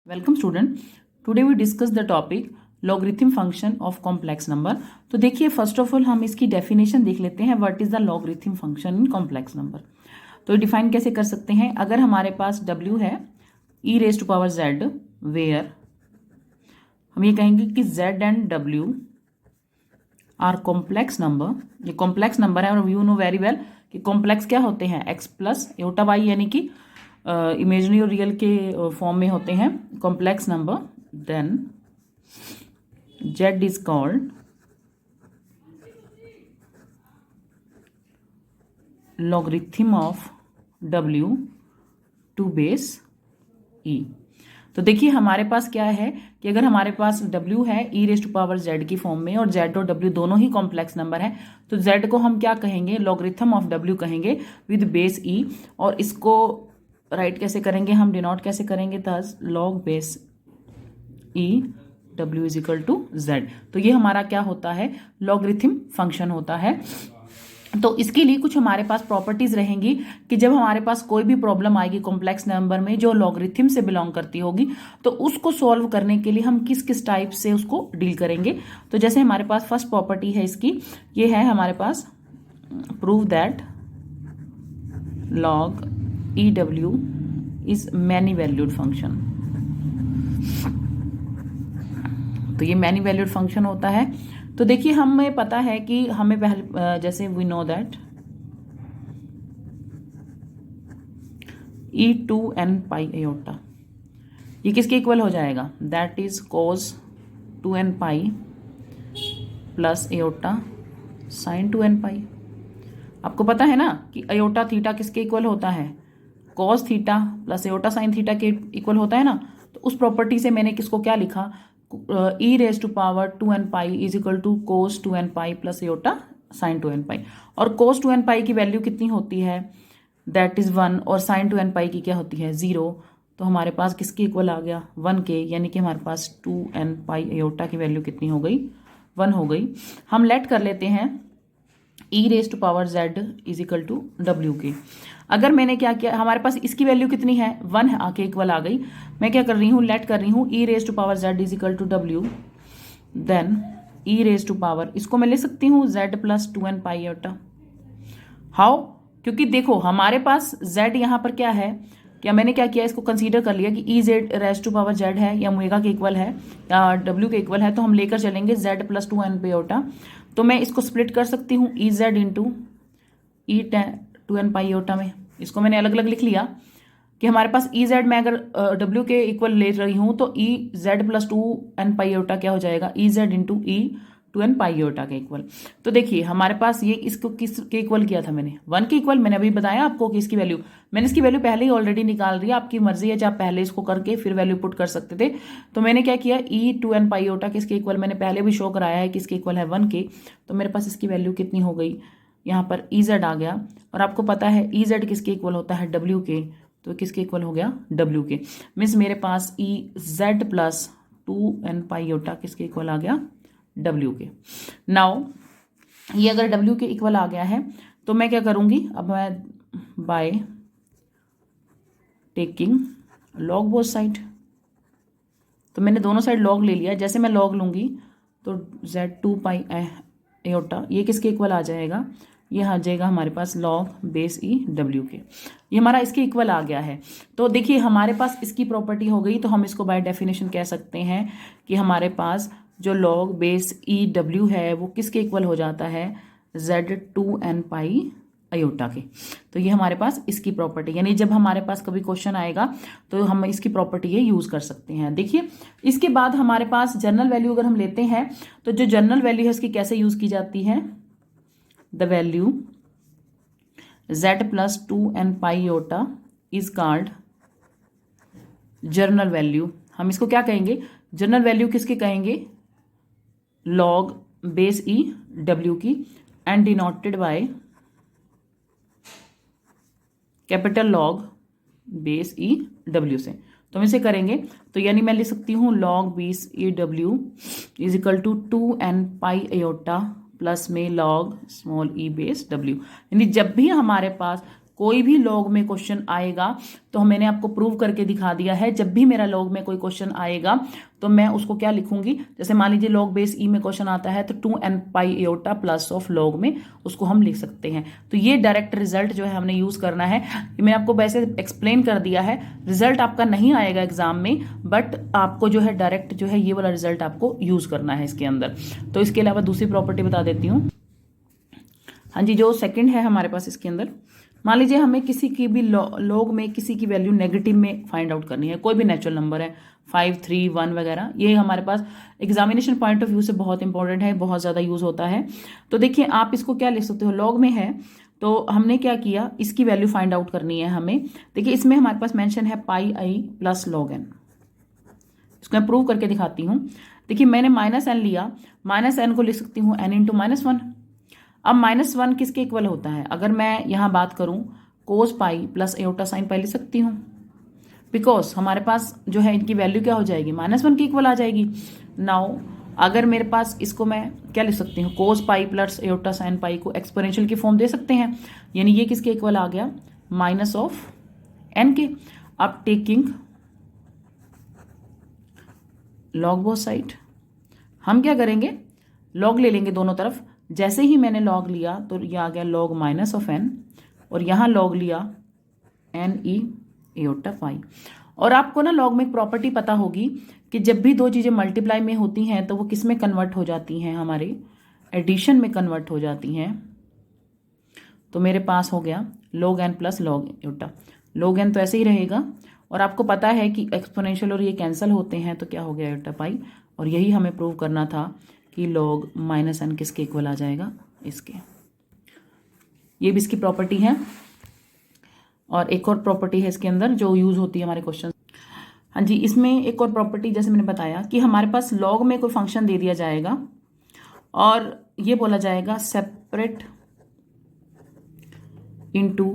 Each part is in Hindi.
Welcome student. Today we discuss the topic logarithm function of complex number. तो देखिए, फर्स्ट ऑफ ऑल हम इसकी डेफिनेशन देख लेते हैं। What is the logarithm function in complex number. तो डिफाइन कैसे कर सकते हैं? अगर हमारे पास w है e raise to power z, where हम ये कहेंगे कि z and w are complex number. ये कॉम्प्लेक्स नंबर है और यू नो वेरी वेल कि कॉम्प्लेक्स क्या होते हैं, x प्लस एटा वाई, यानी कि इमेजनरी और रियल के फॉर्म में होते हैं complex number. Then z is called logarithm of w to base e। तो देखिए हमारे पास क्या है कि अगर हमारे पास w है e raise to power z की फॉर्म में और z और w दोनों ही कॉम्प्लेक्स नंबर है, तो z को हम क्या कहेंगे, लॉगरिथम ऑफ w कहेंगे विद बेस e। और इसको राइट कैसे करेंगे, हम डिनोट कैसे करेंगे, thus log base e w is equal to z। तो ये हमारा क्या होता है, लॉगरिथम फंक्शन होता है। तो इसके लिए कुछ हमारे पास प्रॉपर्टीज रहेंगी कि जब हमारे पास कोई भी प्रॉब्लम आएगी कॉम्प्लेक्स नंबर में जो लॉगरिथम से बिलोंग करती होगी, तो उसको सॉल्व करने के लिए हम किस किस टाइप से उसको डील करेंगे। तो जैसे हमारे पास फर्स्ट प्रॉपर्टी है इसकी, ये है हमारे पास prove that log EW is many valued function. तो ये मैनी वैल्यूड फंक्शन होता है। तो देखिए हमें पता है कि हमें पहले जैसे we know that E2n pi iota ये किसके इक्वल हो जाएगा, that is cos 2n pi plus iota sine 2n pi. आपको पता है ना कि अयोटा थीटा किसके इक्वल होता है, cos theta plus iota sine theta के इक्वल होता है ना। तो उस प्रॉपर्टी से मैंने किसको क्या लिखा, e raise to power 2n pi is equal to cos 2n pi plus iota sine 2n pi. और कोस 2n पाई की वैल्यू कितनी होती है, दैट इज 1, और साइन 2n पाई की क्या होती है, 0। तो हमारे पास किसके इक्वल आ गया, 1 के, यानी कि हमारे पास 2n पाई एयोटा की वैल्यू कितनी हो गई, 1 हो गई। हम लेट कर लेते हैं e raise to power z is equal to w के। अगर मैंने क्या किया, हमारे पास इसकी वैल्यू कितनी है, 1 आके इक्वल आ गई। मैं क्या कर रही हूँ, लेट कर रही हूँ e raise to power z is equal to w। Then e raise to power, इसको मैं ले सकती हूँ z plus 2n pi Etah. How, क्योंकि देखो हमारे पास z यहाँ पर क्या है, क्या मैंने क्या किया, इसको कंसीडर कर लिया कि e z raise to power z है या ओमेगा के इक्वल है या w के इक्वल है, तो हम लेकर चलेंगे z प्लस 2n पे एटा। तो मैं इसको स्प्लिट कर सकती हूँ ई जेड इंटू ई 2n पाई एटा में। इसको मैंने अलग अलग लिख लिया कि हमारे पास ई जेड में अगर w के इक्वल ले रही हूँ तो ई जेड प्लस 2n पाई एटा क्या हो जाएगा, ई जेड इंटू ई 2n पाई एटा के इक्वल। तो देखिए हमारे पास ये इसको किस के इक्वल किया था मैंने, 1 के इक्वल। मैंने अभी बताया आपको कि इसकी वैल्यू, मैंने इसकी वैल्यू पहले ही ऑलरेडी निकाल रही है, आपकी मर्जी है, चाहे पहले इसको करके फिर वैल्यू पुट कर सकते थे। तो मैंने क्या किया, ई 2n पाई एटा किसके इक्वल, मैंने पहले भी शो कराया है किसके इक्वल है, 1 के। तो मेरे पास इसकी वैल्यू कितनी हो गई, यहाँ पर ई जेड आ गया। और आपको पता है ई जेड किसके इक्वल होता है, w के। तो किसके इक्वल हो गया, w के। मीन्स मेरे पास ई जेड प्लस 2n पाई एटा किसके इक्वल आ गया, w के। नाउ ये अगर w के इक्वल आ गया है तो मैं क्या करूंगी, अब मैं by taking log both side, तो मैंने दोनों साइड लॉग ले लिया। जैसे मैं लॉग लूंगी तो z2 पाई एटा ये किसके इक्वल आ जाएगा, ये आ जाएगा हमारे पास लॉग बेस ई w के। ये हमारा इसके इक्वल आ गया है। तो देखिए हमारे पास इसकी प्रॉपर्टी हो गई, तो हम इसको बाय डेफिनेशन कह सकते हैं कि हमारे पास जो लॉग बेस ई w है वो किसके इक्वल हो जाता है, z2n पाई अयोटा के। तो ये हमारे पास इसकी प्रॉपर्टी, यानी जब हमारे पास कभी क्वेश्चन आएगा तो हम इसकी प्रॉपर्टी ये यूज कर सकते हैं। देखिए इसके बाद हमारे पास जनरल वैल्यू अगर हम लेते हैं तो जो जनरल वैल्यू है इसकी कैसे यूज की जाती है, the value z plus 2n pi Etah is called general value. हम इसको क्या कहेंगे, जनरल वैल्यू किसके कहेंगे, लॉग बेस ई w की, and denoted by capital log base e w से। तो हम इसे करेंगे तो यानी मैं लिख सकती हूँ log base e w is equal to 2n pi iota plus में log small e base w। यानी जब भी हमारे पास कोई भी लॉग में क्वेश्चन आएगा तो मैंने आपको प्रूव करके दिखा दिया है, जब भी मेरा लॉग में कोई क्वेश्चन आएगा तो मैं उसको क्या लिखूंगी, जैसे मान लीजिए लॉग बेस ई में क्वेश्चन आता है तो 2n pi iota plus of log में उसको हम लिख सकते हैं। तो ये डायरेक्ट रिजल्ट जो है हमने यूज करना है। मैंने आपको वैसे एक्सप्लेन कर दिया है, रिजल्ट आपका नहीं आएगा एग्जाम में, बट आपको जो है डायरेक्ट जो है ये वाला रिजल्ट आपको यूज करना है इसके अंदर। तो इसके अलावा दूसरी प्रॉपर्टी बता देती हूँ। हाँ जी, जो सेकंड है हमारे पास इसके अंदर, मान लीजिए हमें किसी की भी लॉग में किसी की वैल्यू नेगेटिव में फाइंड आउट करनी है, कोई भी नेचुरल नंबर है 5, 3, 1 वगैरह, ये हमारे पास एग्जामिनेशन पॉइंट ऑफ व्यू से बहुत इंपॉर्टेंट है, बहुत ज़्यादा यूज होता है। तो देखिए आप इसको क्या लिख सकते हो, लॉग में है तो हमने क्या किया, इसकी वैल्यू फाइंड आउट करनी है हमें। देखिए इसमें हमारे पास मेंशन है पाई आई प्लस लॉग एन, इसको मैं प्रूव करके दिखाती हूँ। देखिए मैंने -n लिया, -n को लिख सकती हूँ n इंटू -1। अब -1 किसके इक्वल होता है, अगर मैं यहाँ बात करूँ cos pi plus iota sine pi लिख सकती हूँ, बिकॉज हमारे पास जो है इनकी वैल्यू क्या हो जाएगी, -1 के इक्वल आ जाएगी। नाउ अगर मेरे पास इसको मैं क्या लिख सकती हूँ, cos pi plus iota sine pi को एक्सपोनेंशियल की फॉर्म दे सकते हैं, यानी ये किसके इक्वल आ गया, -n के। अब टेकिंग लॉग बोथ साइड, हम क्या करेंगे, लॉग ले लेंगे दोनों तरफ। जैसे ही मैंने लॉग लिया तो ये आ गया लॉग -n, और यहाँ लॉग लिया n e एयोटा पाई। और आपको ना लॉग में एक प्रॉपर्टी पता होगी कि जब भी दो चीज़ें मल्टीप्लाई में होती हैं तो वो किस में कन्वर्ट हो जाती हैं, हमारे एडिशन में कन्वर्ट हो जाती हैं। तो मेरे पास हो गया log n plus log aorta. log n तो ऐसे ही रहेगा, और आपको पता है कि एक्सपोनेंशियल और ये कैंसिल होते हैं, तो क्या हो गया एयोटा पाई। और यही हमें प्रूव करना था कि log -n किसके इक्वल आ जाएगा, इसके। ये भी इसकी प्रॉपर्टी है। और एक और प्रॉपर्टी है इसके अंदर जो यूज होती है हमारे क्वेश्चन। हाँ जी, इसमें एक और प्रॉपर्टी जैसे मैंने बताया कि हमारे पास log में कोई फंक्शन दे दिया जाएगा और ये बोला जाएगा separate into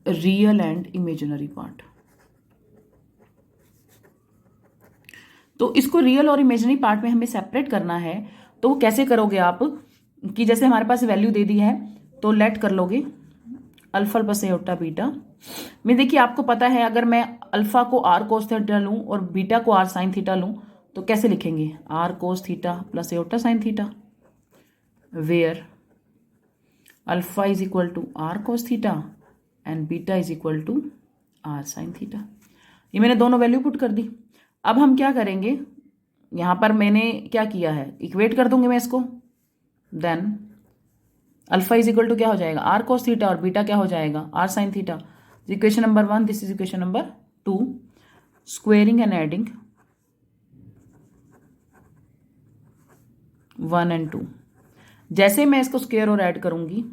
real and imaginary part. तो इसको रियल और इमेजिनरी पार्ट में हमें सेपरेट करना है। तो वो कैसे करोगे आप, कि जैसे हमारे पास वैल्यू दे दी है तो लेट कर लोगे अल्फा प्लस एयोटा बीटा में। देखिए आपको पता है अगर मैं अल्फा को आर कोस थीटा लूँ और बीटा को आर साइन थीटा लूँ तो कैसे लिखेंगे, r cos theta plus iota sine theta, where alpha is equal to r cos theta and beta is equal to r sine theta. ये मैंने दोनों वैल्यू पुट कर दी। अब हम क्या करेंगे, यहाँ पर मैंने क्या किया है, इक्वेट कर दूंगी मैं इसको। Then alpha is equal to क्या हो जाएगा, आर कोस थीटा, और बीटा क्या हो जाएगा, r sine theta. Equation number 1, this is equation number 2। Squaring and adding 1 and 2। जैसे मैं इसको स्क्वेयर और ऐड करूंगी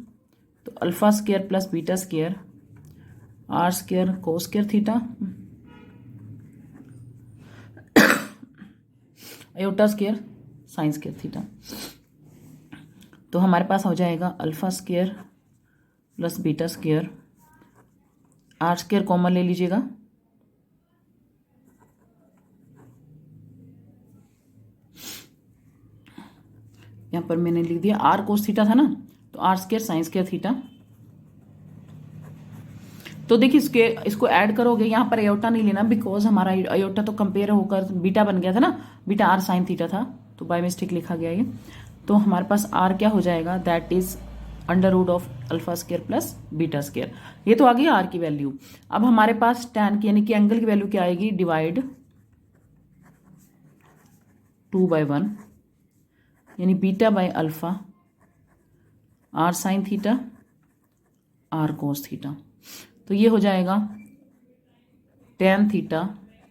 तो alpha square plus beta square r square cos square theta iota square sine square theta. तो हमारे पास हो जाएगा alpha square plus beta square, r square common ले लीजिएगा, यहाँ पर मैंने लिख दिया आर कोस थीटा था ना, तो r square sine square theta. तो देखिए इसको ऐड करोगे, यहाँ पर एयोटा नहीं लेना बिकॉज हमारा एयोटा तो कंपेयर होकर बीटा बन गया था ना, बीटा आर साइन थीटा था तो बाय मिस्टेक लिखा गया ये। तो हमारे पास आर क्या हो जाएगा, that is under root of alpha square plus beta square. ये तो आ गई आर की वैल्यू। अब हमारे पास टैन की यानी कि एंगल की वैल्यू क्या आएगी, डिवाइड 2/1 यानी beta by alpha r sine theta r cos theta. तो ये हो जाएगा tan theta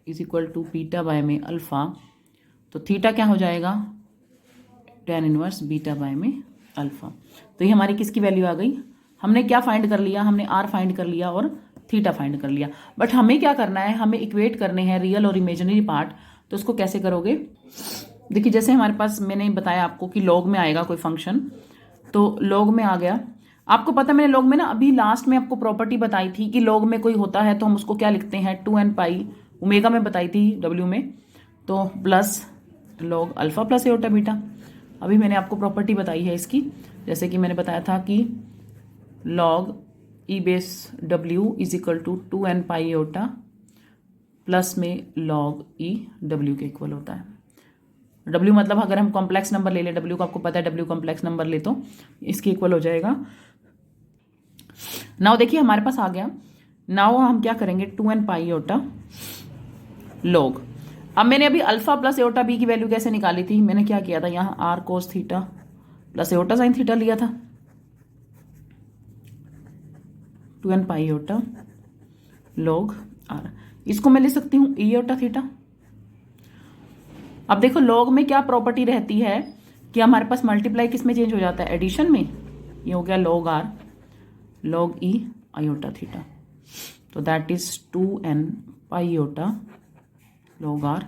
is equal to beta by में अल्फा। तो थीटा क्या हो जाएगा, tan इनवर्स बीटा बाय में अल्फा। तो ये हमारी किसकी वैल्यू आ गई, हमने क्या फाइंड कर लिया, हमने आर फाइंड कर लिया और थीटा फाइंड कर लिया। बट हमें क्या करना है, हमें इक्वेट करने हैं रियल और इमेजिनरी पार्ट। तो उसको कैसे करोगे, देखिए जैसे हमारे पास मैंने बताया आपको कि लॉग में आएगा कोई फंक्शन, तो लॉग में आ गया। आपको पता मैंने लॉग में ना अभी लास्ट में आपको प्रॉपर्टी बताई थी कि लॉग में कोई होता है तो हम उसको क्या लिखते हैं 2n पाई, ओमेगा में बताई थी w में, तो plus log alpha plus aorta beta. अभी मैंने आपको प्रॉपर्टी बताई है इसकी, जैसे कि मैंने बताया था कि लॉग ई बेस डब्ल्यू is equal to 2n pi iota plus में लॉग ई डब्ल्यू के इक्वल होता है। डब्ल्यू मतलब अगर हम कॉम्प्लेक्स नंबर ले लें, डब्ल्यू को आपको पता है डब्ल्यू कॉम्प्लेक्स नंबर ले तो इसके इक्वल हो जाएगा। नाउ देखिए हमारे पास आ गया। नाउ हम क्या करेंगे, 2n पाई एओटा लॉग। अब मैंने अभी अल्फा प्लस एओटा बी की वैल्यू कैसे निकाली थी, मैंने क्या किया था, यहाँ r cos theta plus iota sine theta लिया था। 2n pi iota log are, इसको मैं ले सकती हूँ ई एओटा थीटा। अब देखो लॉग में क्या प्रॉपर्टी रहती है कि हमारे पास मल्टीप्लाई किस में चेंज हो जाता है, एडिशन में। ये हो गया log R log e iota theta, तो that is 2n pi iota log R.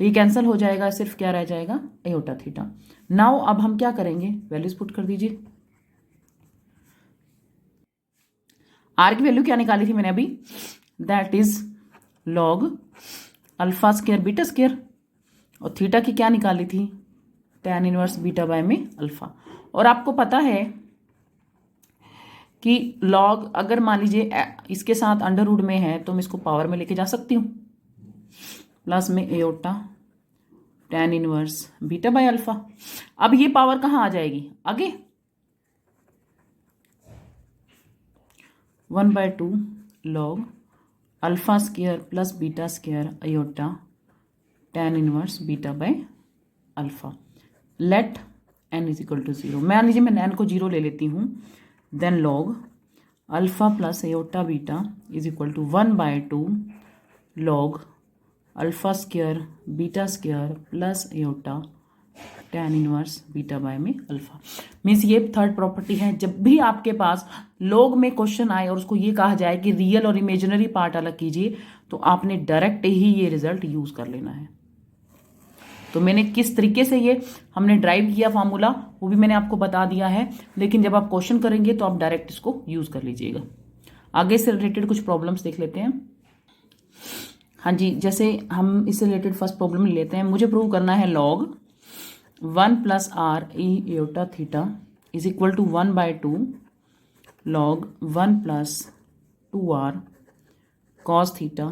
तो ये कैंसिल हो जाएगा, सिर्फ क्या रह जाएगा, आयोटा थीटा। नाउ अब हम क्या करेंगे, वैल्यूज पुट कर दीजिए। आर की वैल्यू क्या निकाली थी मैंने अभी, that is log alpha square beta square, और थीटा की क्या निकाली थी, tan इनवर्स बीटा बाय में अल्फा। और आपको पता है कि लॉग अगर मान लीजिए इसके साथ अंडर रूट में है तो मैं इसको पावर में लेके जा सकती हूँ, प्लस में iota tan inverse beta by alpha. अब ये पावर कहाँ आ जाएगी, आगे 1/2 log alpha square plus beta square iota tan inverse beta by alpha. Let n is equal to 0, मान लीजिए मैं n को 0 ले लेती हूँ, then log alpha plus iota beta is equal to 1/2 log alpha square beta square plus iota tan inverse beta by में अल्फा। मीन्स ये थर्ड प्रॉपर्टी है। जब भी आपके पास लॉग में क्वेश्चन आए और उसको ये कहा जाए कि रियल और इमेजिनरी पार्ट अलग कीजिए, तो आपने डायरेक्ट ही ये रिजल्ट यूज कर लेना है। तो मैंने किस तरीके से ये हमने ड्राइव किया फार्मूला वो भी मैंने आपको बता दिया है, लेकिन जब आप क्वेश्चन करेंगे तो आप डायरेक्ट इसको यूज कर लीजिएगा। आगे से रिलेटेड कुछ प्रॉब्लम्स देख लेते हैं। हाँ जी, जैसे हम इससे रिलेटेड फर्स्ट प्रॉब्लम लेते हैं। मुझे प्रूव करना है log 1 plus r e iota theta is equal to 1/2 log 1 plus 2r cos theta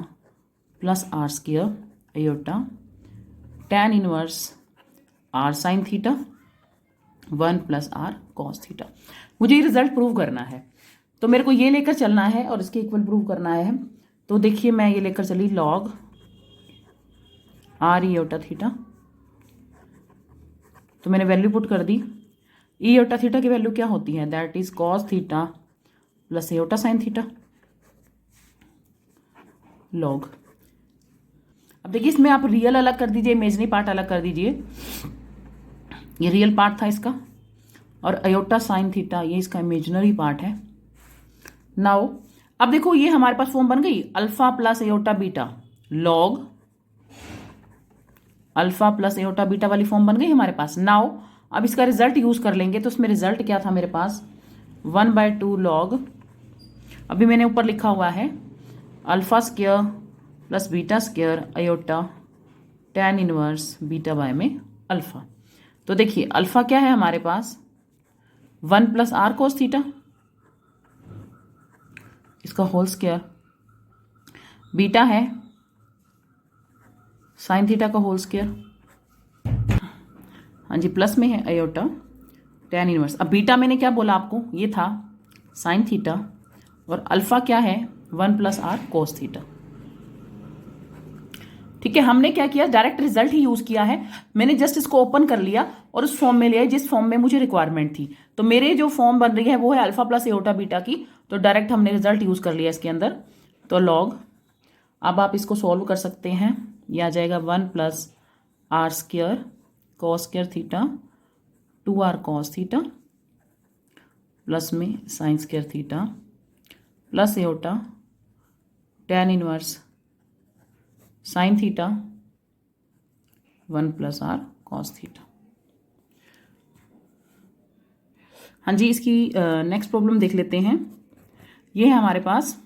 plus are square iota tan inverse r sine theta 1 plus r cos theta. मुझे ये रिजल्ट प्रूव करना है, तो मेरे को ये लेकर चलना है और इसके इक्वल प्रूव करना है। तो देखिए मैं ये लेकर चली लॉग r एओटा थीटा, तो मैंने वैल्यू पुट कर दी। ई एओटा थीटा की वैल्यू क्या होती है, that is cos theta plus iota sine theta log. अब देखिए इसमें आप रियल अलग कर दीजिए, इमेजिनरी पार्ट अलग कर दीजिए। ये रियल पार्ट था इसका, और अयोटा साइन थीटा ये इसका इमेजिनरी पार्ट है। नाउ अब देखो ये हमारे पास फॉर्म बन गई, alpha plus iota beta log alpha plus iota beta वाली फॉर्म बन गई हमारे पास। नाउ अब इसका रिजल्ट यूज कर लेंगे, तो उसमें रिजल्ट क्या था मेरे पास, 1/2 लॉग, अभी मैंने ऊपर लिखा हुआ है alpha square plus beta square iota tan inverse beta by में अल्फा। तो देखिए अल्फा क्या है हमारे पास, 1 प्लस आर कोस थीटा इसका होल स्क्वायर, बीटा है साइन थीटा का होल स्क्वायर, हाँ जी प्लस में है आयोटा tan इनवर्स। अब बीटा मैंने क्या बोला आपको, ये था साइन थीटा, और अल्फा क्या है 1 प्लस आर कोस थीटा। ठीक है, हमने क्या किया, डायरेक्ट रिजल्ट ही यूज किया है। मैंने जस्ट इसको ओपन कर लिया और उस फॉर्म में लिया जिस फॉर्म में मुझे रिक्वायरमेंट थी। तो मेरे जो फॉर्म बन रही है वो है अल्फा प्लस एओटा बीटा की, तो डायरेक्ट हमने रिजल्ट यूज कर लिया इसके अंदर। तो लॉग, अब आप इसको सॉल्व कर सकते हैं, ये आ जाएगा 1 plus are square cos square theta 2r cos theta plus में sine square theta plus iota tan inverse sine theta 1 plus R cos theta. हाँ जी, इसकी नेक्स्ट प्रॉब्लम देख लेते हैं। ये है हमारे पास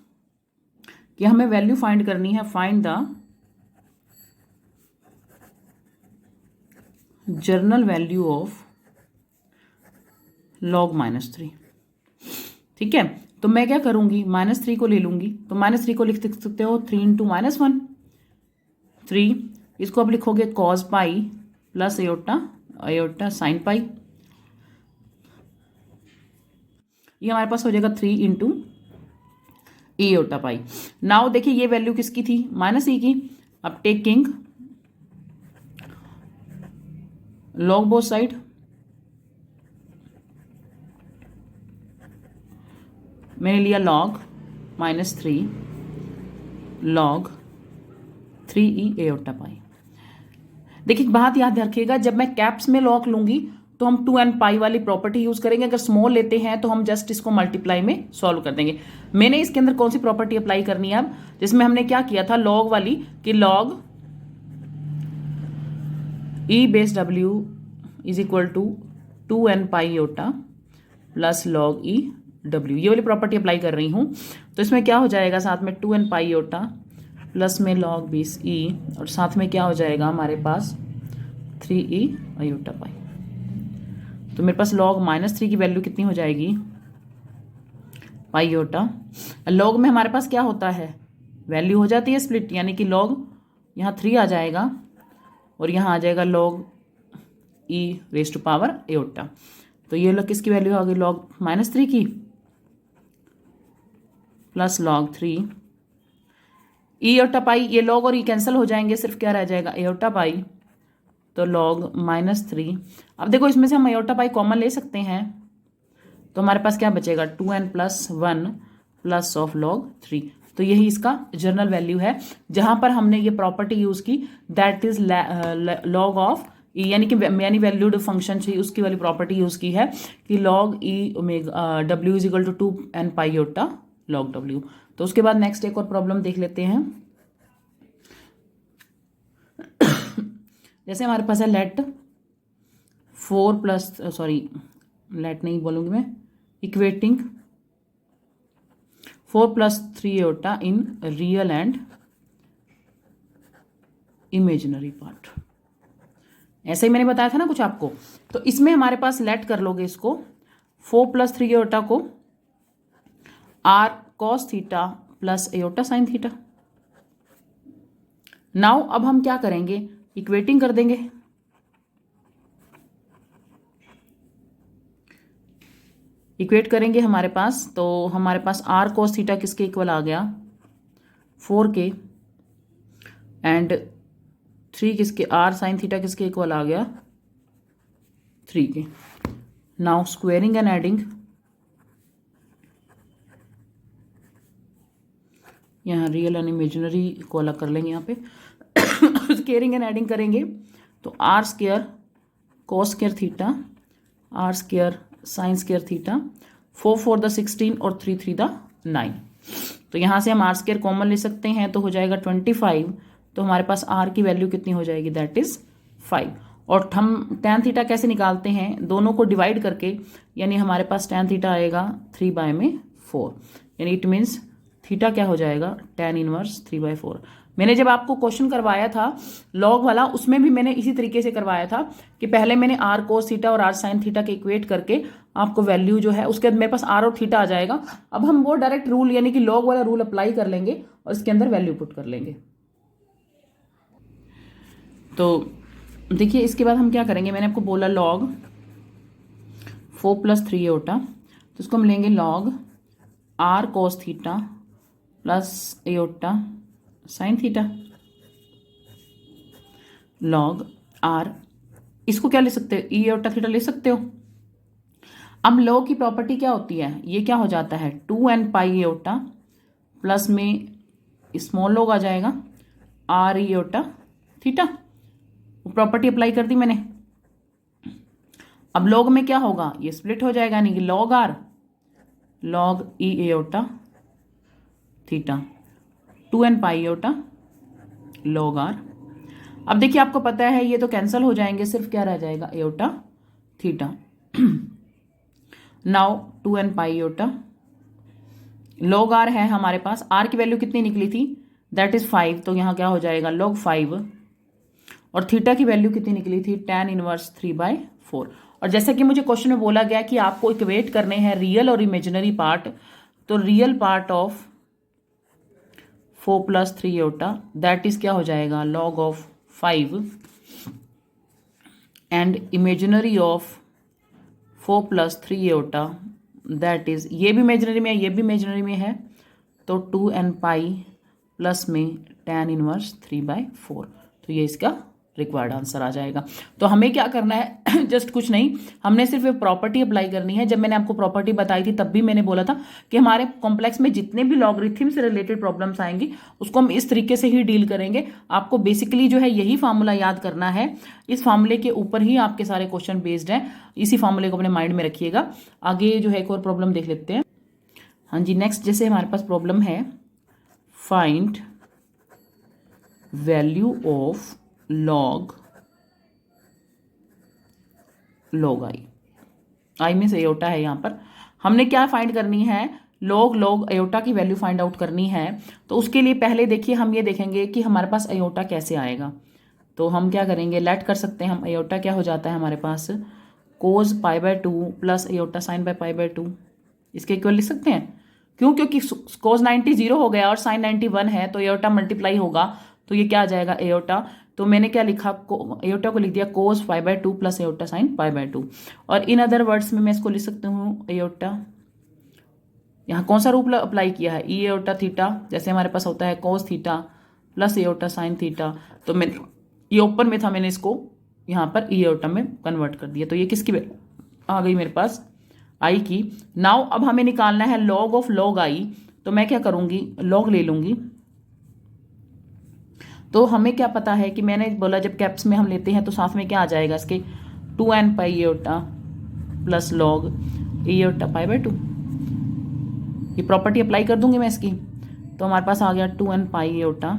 कि हमें वैल्यू फाइंड करनी है, find the journal value of log -3। ठीक है, तो मैं क्या करूंगी, -3 को ले लूंगी, तो -3 को लिख सकते हो 3 इंटू -1 3, इसको अब लिखोगे cos pi plus iota sine पाई, ये हमारे पास हो जाएगा 3 इंटू एयोटा पाई। नाउ देखिए ये वैल्यू किसकी थी, -e की। अब टेकिंग लॉग बोथ साइड, मैंने लिया लॉग -3 लॉग 3e एयोटा पाई। देखिए बात याद रखिएगा, जब मैं कैप्स में लॉग लूंगी तो हम 2n पाई वाली प्रॉपर्टी यूज करेंगे, अगर स्मॉल लेते हैं तो हम जस्ट इसको मल्टीप्लाई में सॉल्व कर देंगे। मैंने इसके अंदर कौन सी प्रॉपर्टी अप्लाई करनी है अब, जिसमें हमने क्या किया था लॉग वाली कि log e base w is equal to 2n pi iota plus log e w, ये वाली प्रॉपर्टी अप्लाई कर रही हूं। तो इसमें क्या हो जाएगा, साथ में 2n पाई एयोटा प्लस में लॉग 20e और साथ में क्या हो जाएगा हमारे पास 3e एयोटा पाई। तो मेरे पास लॉग -3 की वैल्यू कितनी हो जाएगी, पाई एयोटा। लॉग में हमारे पास क्या होता है, वैल्यू हो जाती है स्प्लिट, यानी कि लॉग यहाँ 3 आ जाएगा और यहाँ आ जाएगा log e raise to power iota. तो ये लोग किसकी वैल्यू आ गई, लॉग -3 की प्लस लॉग 3 ई एयोटा पाई, ये लॉग और ये कैंसिल हो जाएंगे, सिर्फ क्या रह जाएगा एयोटा पाई, तो लॉग -3। अब देखो इसमें से हम एयोटा पाई कॉमन ले सकते हैं, तो हमारे पास क्या बचेगा 2n plus 1 plus of log 3। तो यही इसका जनरल वैल्यू है, जहां पर हमने ये प्रॉपर्टी यूज की, दैट इज लॉग ऑफ ई, यानी कि मैनी वैल्यूड फंक्शन चाहिए उसकी वाली प्रॉपर्टी यूज की है कि log e omega w is equal to 2n pi iota log w। तो उसके बाद नेक्स्ट एक और प्रॉब्लम देख लेते हैं। जैसे हमारे पास है लेट 4 प्लस लेट नहीं बोलूंगी मैं, equating 4 plus 3 aorta in real and imaginary part. ऐसे ही मैंने बताया था ना कुछ आपको। तो इसमें हमारे पास लेट कर लोगे इसको 4 प्लस 3 एयोटा को r cos theta plus iota sine theta. Now अब हम क्या करेंगे, इक्वेटिंग कर देंगे। इक्वेट करेंगे हमारे पास, तो हमारे पास r cos थीटा किसके इक्वल आ गया 4 के, एंड 3 किसके, r साइन थीटा किसके इक्वल आ गया 3 के। नाउ स्क्वेयरिंग एंड एडिंग, यहाँ रियल एंड इमेजिनरी को अलग कर लेंगे यहाँ पे। स्क्वेयरिंग एंड एडिंग करेंगे तो r square cos square theta r square sine square theta, 4 4 the 16 और 3 3 द 9। तो यहाँ से हम r स्क्वेयर कॉमन ले सकते हैं, तो हो जाएगा 25। तो हमारे पास r की वैल्यू कितनी हो जाएगी, दैट इज 5। और हम tan थीटा कैसे निकालते हैं, दोनों को डिवाइड करके, यानी हमारे पास tan थीटा आएगा 3/4, यानी इट मीन्स थीटा क्या हो जाएगा tan इनवर्स 3/4। मैंने जब आपको क्वेश्चन करवाया था लॉग वाला, उसमें भी मैंने इसी तरीके से करवाया था कि पहले मैंने r cos थीटा और r sin थीटा के इक्वेट करके आपको वैल्यू जो है, उसके बाद मेरे पास r और थीटा आ जाएगा। अब हम वो डायरेक्ट रूल यानी कि लॉग वाला रूल अप्लाई कर लेंगे और इसके अंदर वैल्यू पुट कर लेंगे। तो देखिए इसके बाद हम क्या करेंगे, मैंने आपको बोला लॉग 4 प्लस 3 एयोटा, तो इसको हम लेंगे log r cos theta plus iota sine theta log r, इसको क्या ले सकते हो, ई एयोटा थीटा ले सकते हो। अब लॉग की प्रॉपर्टी क्या होती है, ये क्या हो जाता है 2n पाई एयोटा प्लस में स्मॉल लॉग आ जाएगा r ई एयोटा थीटा, वो प्रॉपर्टी अप्लाई कर दी मैंने। अब लॉग में क्या होगा, ये स्प्लिट हो जाएगा, यानी कि लॉग r लॉग ई aorta theta 2n pi iota log r। अब देखिए आपको पता है ये तो कैंसिल हो जाएंगे, सिर्फ क्या रह जाएगा aorta theta. Now 2n pi iota log r है हमारे पास, r की वैल्यू कितनी निकली थी, दैट इज 5, तो यहाँ क्या हो जाएगा लॉग 5, और थीटा की वैल्यू कितनी निकली थी tan इनवर्स 3/4। और जैसा कि मुझे क्वेश्चन में बोला गया कि आपको इक्वेट करने हैं रियल और इमेजिनरी पार्ट, तो real part of 4 + 3 iota that is क्या हो जाएगा log of 5 and imaginary of 4 + 3 iota that is, ये भी इमेजिनरी में है, ये भी इमेजिनरी में है, तो 2n पाई प्लस में tan इनवर्स 3/4। तो ये इसका रिक्वायर्ड आंसर आ जाएगा। तो हमें क्या करना है जस्ट कुछ नहीं, हमने सिर्फ एक प्रॉपर्टी अप्लाई करनी है। जब मैंने आपको प्रॉपर्टी बताई थी तब भी मैंने बोला था कि हमारे कॉम्प्लेक्स में जितने भी लॉगरिथम से रिलेटेड प्रॉब्लम्स आएंगी उसको हम इस तरीके से ही डील करेंगे। आपको बेसिकली जो है यही फार्मूला याद करना है, इस फार्मूले के ऊपर ही आपके सारे क्वेश्चन बेस्ड हैं, इसी फार्मूले को अपने माइंड में रखिएगा। आगे जो है एक और प्रॉब्लम देख लेते हैं। हाँ जी, नेक्स्ट जैसे हमारे पास प्रॉब्लम है फाइंड वैल्यू ऑफ log आई में से एयोटा है। यहाँ पर हमने क्या फाइंड करनी है, log एयोटा की वैल्यू फाइंड आउट करनी है। तो उसके लिए पहले देखिए हम ये देखेंगे कि हमारे पास एयोटा कैसे आएगा। तो हम क्या करेंगे, लेट कर सकते हैं हम, एयोटा क्या हो जाता है हमारे पास cos π/2 प्लस एयोटा sin π/2, इसके इक्वल लिख सकते हैं। क्यों? क्योंकि cos 90 0 हो गया और sin 90 1 है, तो एयोटा मल्टीप्लाई होगा, तो ये क्या आ जाएगा एयोटा। तो मैंने क्या लिखा, एयोटा को लिख दिया cos π/2 प्लस एयोटा sin π/2। और इन अदर वर्ड्स में मैं इसको लिख सकती हूँ एयोटा, यहाँ कौन सा रूप अप्लाई किया है, ई एयोटा थीटा, जैसे हमारे पास होता है cos theta plus aorta sin theta. तो मैंने ये ऊपर में था, मैंने इसको यहाँ पर ई एयोटा में कन्वर्ट कर दिया। तो ये किसकी आ गई मेरे पास, आई की। नाउ अब हमें निकालना है log ऑफ log आई। तो मैं क्या करूँगी, log ले लूँगी। तो हमें क्या पता है कि मैंने बोला जब कैप्स में हम लेते हैं तो साथ में क्या आ जाएगा इसके 2n pi iota plus log aorta π/2। ये प्रॉपर्टी अप्लाई कर दूंगी मैं इसकी, तो हमारे पास आ गया 2n पाई एयोटा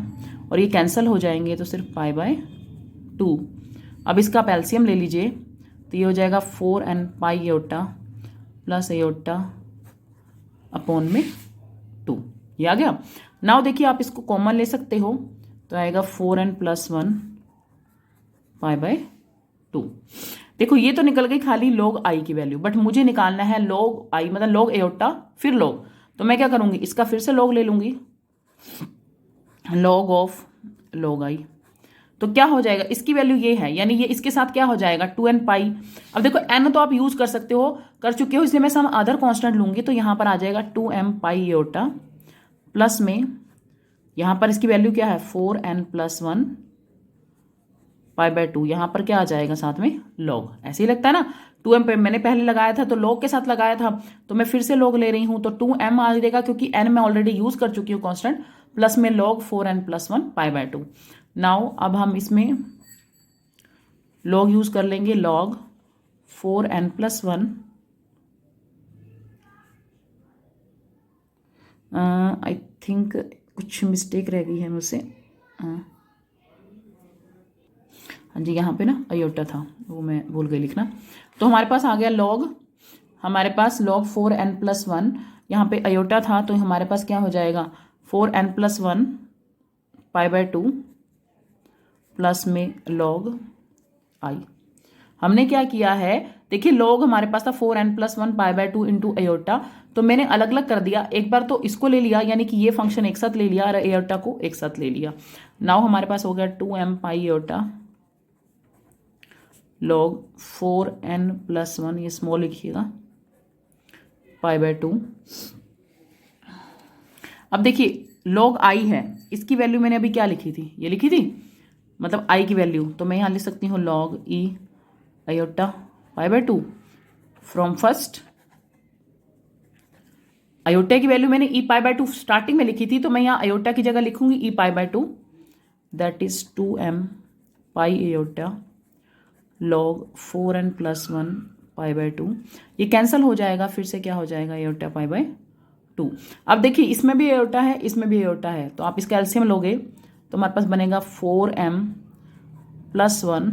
और ये कैंसिल हो जाएंगे तो सिर्फ π/2। अब इसका आप एलसीएम ले लीजिए, तो ये हो जाएगा 4n पाई एयोटा प्लस एयोटा अपॉन में 2, ये आ गया। नाउ देखिए आप इसको कॉमन ले सकते हो, तो आएगा 4n + 1 π/2। देखो ये तो निकल गई खाली log आई की वैल्यू, बट मुझे निकालना है log आई मतलब log एयोटा फिर log। तो मैं क्या करूंगी, इसका फिर से log ले लूंगी, log ऑफ log आई। तो क्या हो जाएगा, इसकी वैल्यू ये है, यानी ये इसके साथ क्या हो जाएगा 2n पाई। अब देखो n तो आप यूज कर सकते हो, कर चुके हो, इसलिए मैं सम अदर कांस्टेंट लूंगी। तो यहां पर आ जाएगा 2m पाई एयोटा प्लस में यहां पर इसकी वैल्यू क्या है 4n + 1 π/2। यहां पर क्या आ जाएगा साथ में log, ऐसे ही लगता है ना। 2m पे मैंने पहले लगाया था तो log के साथ लगाया था, तो मैं फिर से log ले रही हूं, तो 2m आ जाएगा क्योंकि n मैं ऑलरेडी यूज कर चुकी हूँ कांस्टेंट, प्लस में log 4n + 1 π/2। नाउ अब हम इसमें log यूज कर लेंगे, log 4n + 1 आई थिंक कुछ मिस्टेक रह गई है मुझसे। हाँ जी, यहाँ पे ना अयोटा था, वो मैं भूल गई लिखना। तो हमारे पास आ गया log, हमारे पास log 4n + 1, यहाँ पे अयोटा था, तो हमारे पास क्या हो जाएगा 4n + 1 π/2 प्लस में log आई। हमने क्या किया है, देखिए log हमारे पास था 4n + 1 π/2 इंटू एयोटा, तो मैंने अलग अलग कर दिया। एक बार तो इसको ले लिया, यानी कि ये फंक्शन एक साथ ले लिया और एयोटा को एक साथ ले लिया। नाउ हमारे पास हो गया 2m pi iota log 4n + 1, ये स्मॉल लिखिएगा, π/2। अब देखिए log आई है, इसकी वैल्यू मैंने अभी क्या लिखी थी, ये लिखी थी, मतलब आई की वैल्यू। तो मैं यहाँ लिख सकती हूँ log e iota π/2 from first. Iota की वैल्यू मैंने e π/2 स्टार्टिंग में लिखी थी, तो मैं यहाँ अयोटा की जगह लिखूंगी e π/2, that is 2m pi iota log 4n + 1 π/2। ये कैंसिल हो जाएगा, फिर से क्या हो जाएगा एयोटा π/2। अब देखिए इसमें भी एयोटा है, इसमें भी एयोटा है, तो आप इसका एलसीएम लोगे तो हमारे पास बनेगा 4m + 1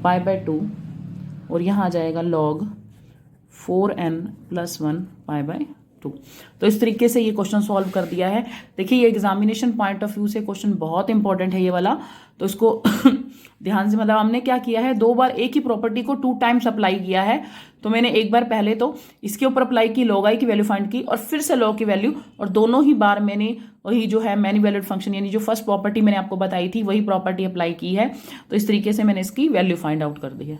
π/2 और यहाँ आ जाएगा log 4n + 1 π/2। तो इस तरीके से ये क्वेश्चन सॉल्व कर दिया है। देखिए ये एग्जामिनेशन पॉइंट ऑफ व्यू से क्वेश्चन बहुत इंपॉर्टेंट है ये वाला, तो इसको ध्यान से, मतलब हमने क्या किया है, 2 बार एक ही प्रॉपर्टी को 2 टाइम्स अप्लाई किया है। तो मैंने एक बार पहले तो इसके ऊपर अप्लाई की, log i की वैल्यू फाइंड की, और फिर से log की वैल्यू, और दोनों ही बार मैंने वही जो है मैनी वैल्यूड फंक्शन, यानी जो फर्स्ट प्रॉपर्टी मैंने आपको बताई थी वही प्रॉपर्टी अप्लाई की है। तो इस तरीके से मैंने इसकी वैल्यू फाइंड आउट कर दी है।